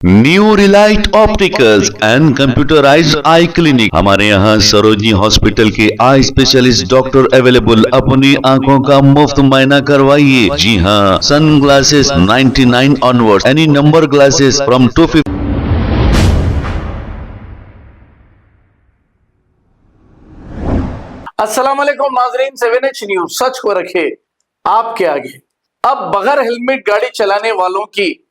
New Relight opticals and computerised I clinic. हमारे यहाँ Sarojini hospital के आई स्पेशलिस्ट डॉक्टर अवेलेबल। अपनी आंखों का मुफ्त मायना करवाइए। जी हाँ, sunglasses 99 onward, any number glasses from 250। अस्सलाम वालेकुम नाज़रीन, 7H न्यूज सच को रखे आपके आगे। अब बगैर हेलमेट गाड़ी चलाने वालों की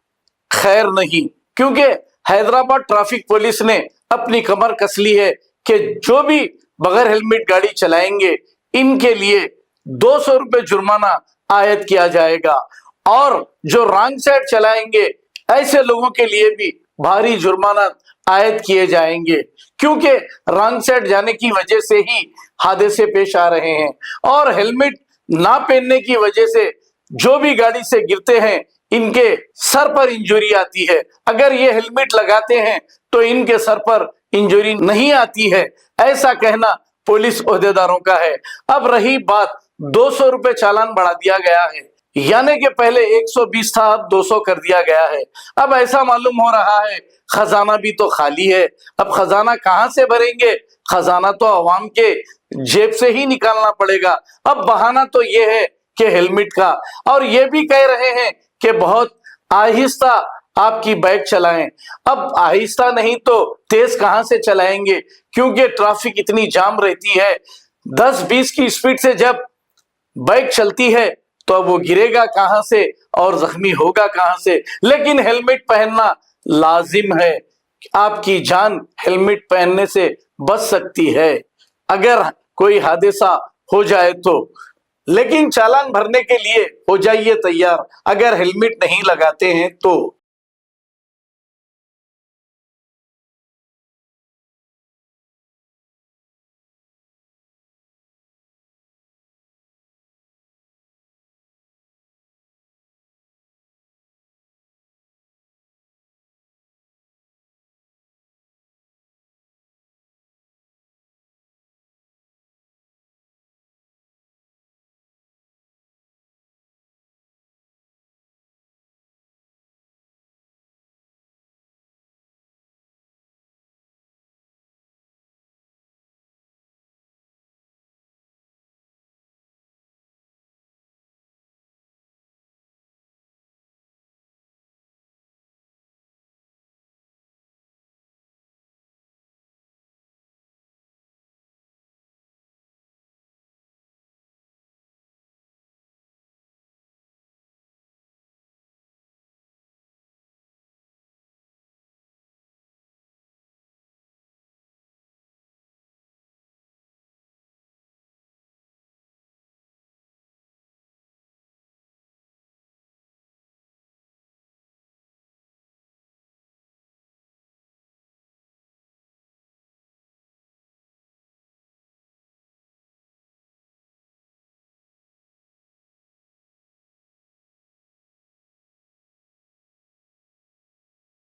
खैर नहीं, क्योंकि हैदराबाद ट्रैफिक पुलिस ने अपनी कमर कस ली है कि जो भी बगैर हेलमेट गाड़ी चलाएंगे इनके लिए 200 रुपए जुर्माना आयद किया जाएगा, और जो रॉन्ग साइड चलाएंगे ऐसे लोगों के लिए भी भारी जुर्माना आयद किए जाएंगे, क्योंकि रॉन्ग साइड जाने की वजह से ही हादसे पेश आ रहे हैं। और हेलमेट ना पहनने की वजह से जो भी गाड़ी से गिरते हैं इनके सर पर इंजरी आती है। अगर ये हेलमेट लगाते हैं तो इनके सर पर इंजरी नहीं आती है, ऐसा कहना पुलिस ओहदेदारों का है। अब रही बात, 200 रुपए चालान बढ़ा दिया गया है, यानी कि पहले 120 था, अब 200 कर दिया गया है। अब ऐसा मालूम हो रहा है खजाना भी तो खाली है, अब खजाना कहां से भरेंगे? खजाना तो अवाम के जेब से ही निकालना पड़ेगा। अब बहाना तो ये है कि हेलमेट का, और ये भी कह रहे हैं कि बहुत आहिस्ता आपकी बाइक चलाएं। अब आहिस्ता नहीं तो तेज कहां से चलाएंगे, क्योंकि ट्रैफिक इतनी जाम रहती है। 10-20 की स्पीड से जब बाइक चलती है तो अब वो गिरेगा कहां से और जख्मी होगा कहां से? लेकिन हेलमेट पहनना लाजिम है। आपकी जान हेलमेट पहनने से बच सकती है अगर कोई हादसा हो जाए तो। लेकिन चालान भरने के लिए हो जाइए तैयार अगर हेलमेट नहीं लगाते हैं तो।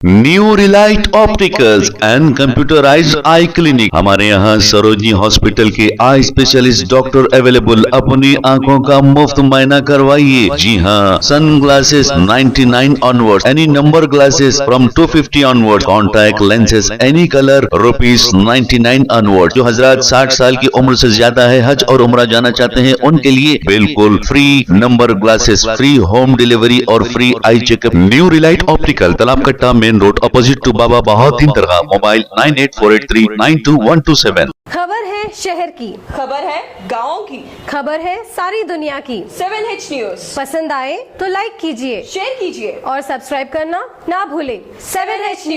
New Relight opticals and computerised I clinic. हमारे यहाँ सरोजनी हॉस्पिटल के आई स्पेशलिस्ट डॉक्टर अवेलेबल। अपनी आंखों का मुफ्त मायना करवाइए। जी हाँ, sunglasses 99 onward, any number glasses from 250 onward, contact lenses any colour ₹99 onward. जो हजरात 60 साल की उम्र से ज्यादा है, हज और उम्रा जाना चाहते हैं, उनके लिए बिल्कुल free number glasses, free home delivery और free eye checkup. New Relight optical, Talab Katta, main road, opposite to Baba Bahauddin Dargah. Mobile 9848392127। खबर है शहर की, खबर है गाँव की, खबर है सारी दुनिया की। 7H न्यूज पसंद आए तो लाइक कीजिए, शेयर कीजिए और सब्सक्राइब करना ना भूलें। 7H news.